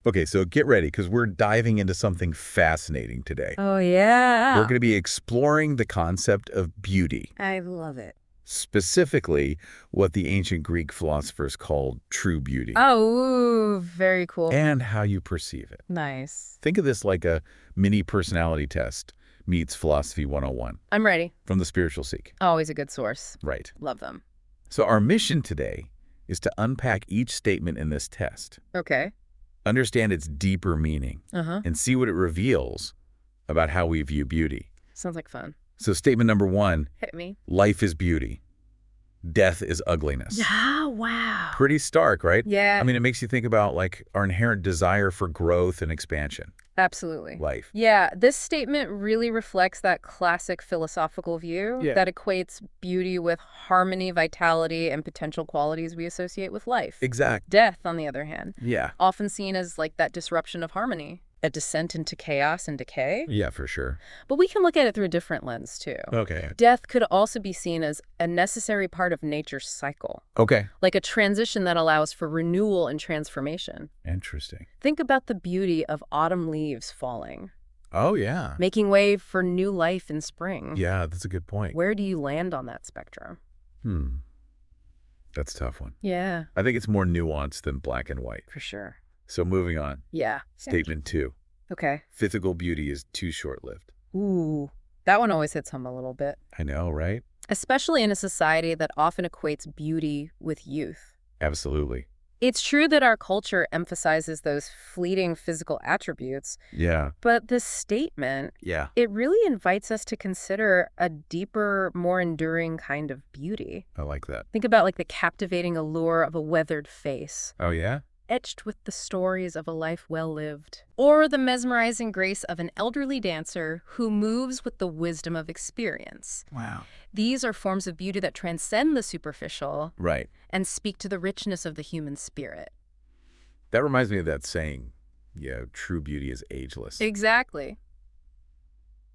Okay, so get ready, because we're diving into something fascinating today. Oh, yeah. We're going to be exploring the concept of beauty, I love it. specifically what the ancient Greek philosophers called true beauty, Oh, ooh, very cool. and how you perceive it. Nice. Think of this like a mini personality test meets Philosophy 101 I'm ready. from the Spiritual Seek. Always a good source. Right. Love them. So our mission today is to unpack each statement in this test, Okay. understand its deeper meaning, Uh-huh. and see what it reveals about how we view beauty. Sounds like fun. So statement number 1, Hit me. life is beauty. Death is ugliness. Yeah, wow. Pretty stark, right? Yeah. I mean, it makes you think about like our inherent desire for growth and expansion. Absolutely. Life. Yeah, this statement really reflects that classic philosophical view that equates beauty with harmony, vitality, and potential qualities we associate with life. Exact. Death, on the other hand, Yeah. often seen as like that disruption of harmony, a descent into chaos and decay. Yeah, for sure. But we can look at it through a different lens, too. Okay. Death could also be seen as a necessary part of nature's cycle, Okay. like a transition that allows for renewal and transformation. Interesting. Think about the beauty of autumn leaves falling, Oh, yeah. making way for new life in spring. Yeah, that's a good point. Where do you land on that spectrum? That's a tough one. Yeah, I think it's more nuanced than black and white. for sure. So moving on. Yeah. Statement 2. Okay. Physical beauty is too short-lived. Ooh, that one always hits home a little bit, I know, right? especially in a society that often equates beauty with youth. Absolutely. It's true that our culture emphasizes those fleeting physical attributes, Yeah. but this statement, Yeah. it really invites us to consider a deeper, more enduring kind of beauty. I like that. Think about like the captivating allure of a weathered face, Oh, yeah? etched with the stories of a life well lived. Or the mesmerizing grace of an elderly dancer who moves with the wisdom of experience. Wow. These are forms of beauty that transcend the superficial Right. and speak to the richness of the human spirit. That reminds me of that saying, true beauty is ageless. Exactly.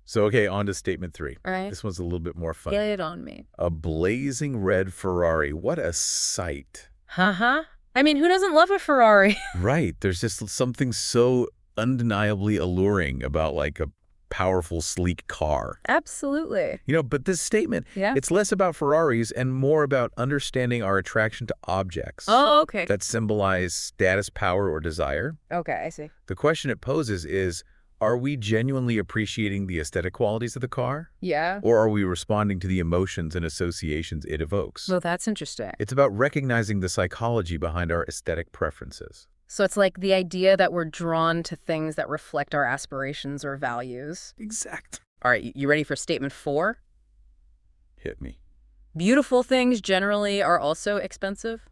So, okay, on to statement 3. Right? This one's a little bit more fun. Get it on me. A blazing red Ferrari. What a sight. Uh-huh. I mean, who doesn't love a Ferrari? Right. There's just something so undeniably alluring about like a powerful, sleek car. Absolutely. But this statement, Yeah. it's less about Ferraris and more about understanding our attraction to objects Oh, okay. that symbolize status, power, or desire. Okay, I see. The question it poses is, are we genuinely appreciating the aesthetic qualities of the car? Yeah. Or are we responding to the emotions and associations it evokes? Well, that's interesting. It's about recognizing the psychology behind our aesthetic preferences. So it's like the idea that we're drawn to things that reflect our aspirations or values. Exact. All right, you ready for statement 4? Hit me. Beautiful things generally are also expensive.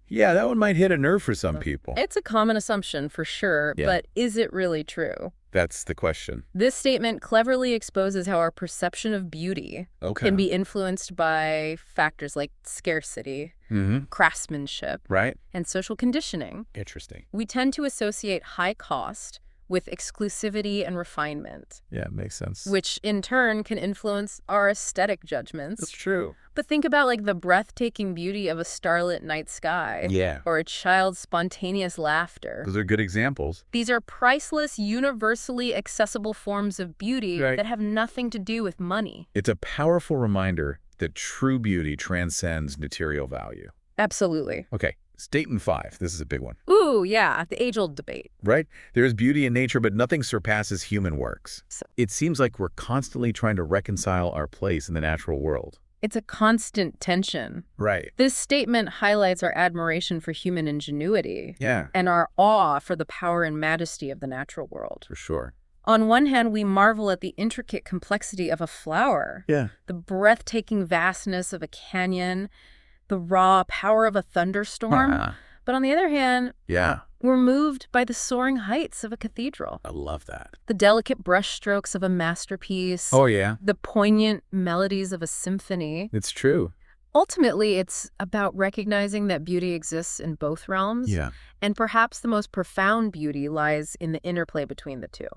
Yeah, that one might hit a nerve for some people. It's a common assumption for sure, Yeah. but is it really true? That's the question. This statement cleverly exposes how our perception of beauty Okay. can be influenced by factors like scarcity, craftsmanship, Right? and social conditioning. Interesting. We tend to associate high cost with exclusivity and refinement, Yeah, makes sense. which in turn can influence our aesthetic judgments. That's true. But think about like the breathtaking beauty of a starlit night sky. Yeah. Or a child's spontaneous laughter. Those are good examples. These are priceless, universally accessible forms of beauty Right. that have nothing to do with money. It's a powerful reminder that true beauty transcends material value. Absolutely. Okay, statement 5. This is a big one, Ooh, yeah, the age-old debate. right? There is beauty in nature, but nothing surpasses human works. So- It seems like we're constantly trying to reconcile our place in the natural world. It's a constant tension. Right. This statement highlights our admiration for human ingenuity Yeah, and our awe for the power and majesty of the natural world. for sure. On one hand, we marvel at the intricate complexity of a flower, Yeah. the breathtaking vastness of a canyon, the raw power of a thunderstorm. But on the other hand, Yeah, we're moved by the soaring heights of a cathedral, I love that. the delicate brushstrokes of a masterpiece, Oh, yeah. the poignant melodies of a symphony. It's true. Ultimately, it's about recognizing that beauty exists in both realms, Yeah, and perhaps the most profound beauty lies in the interplay between the two.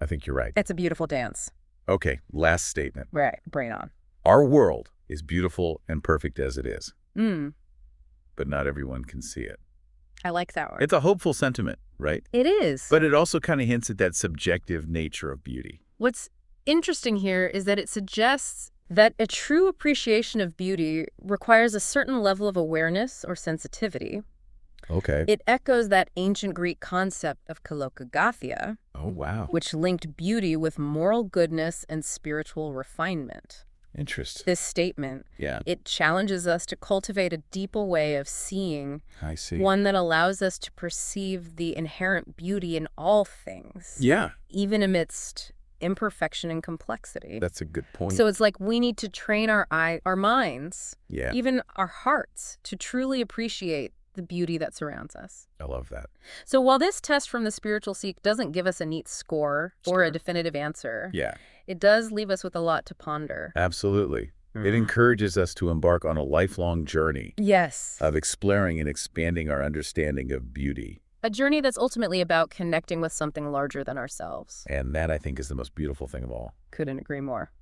I think you're right. It's a beautiful dance. Okay, last statement. Right, brain on. Our world is beautiful and perfect as it is, Mm. but not everyone can see it. I like that word. It's a hopeful sentiment, right? It is. But it also kind of hints at that subjective nature of beauty. What's interesting here is that it suggests that a true appreciation of beauty requires a certain level of awareness or sensitivity. Okay. It echoes that ancient Greek concept of kalokagathia, Oh, wow. which linked beauty with moral goodness and spiritual refinement. Interesting. This statement, it challenges us to cultivate a deeper way of seeing, I see. one that allows us to perceive the inherent beauty in all things. Yeah. Even amidst imperfection and complexity. That's a good point. So it's like we need to train our minds, Yeah. even our hearts, to truly appreciate the beauty that surrounds us. I love that. So while this test from the Spiritual Seek doesn't give us a neat score or a definitive answer, Yeah. it does leave us with a lot to ponder. Absolutely. It encourages us to embark on a lifelong journey Yes. of exploring and expanding our understanding of beauty. A journey that's ultimately about connecting with something larger than ourselves. And that, I think, is the most beautiful thing of all. Couldn't agree more.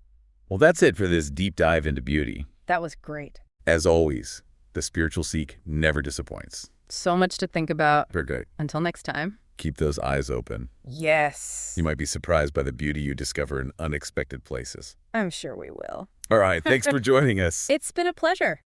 Well, that's it for this deep dive into beauty. That was great. As always, the Spiritual Seek never disappoints. So much to think about. Very good. Until next time. Keep those eyes open. Yes. You might be surprised by the beauty you discover in unexpected places. I'm sure we will. All right. Thanks for joining us. It's been a pleasure.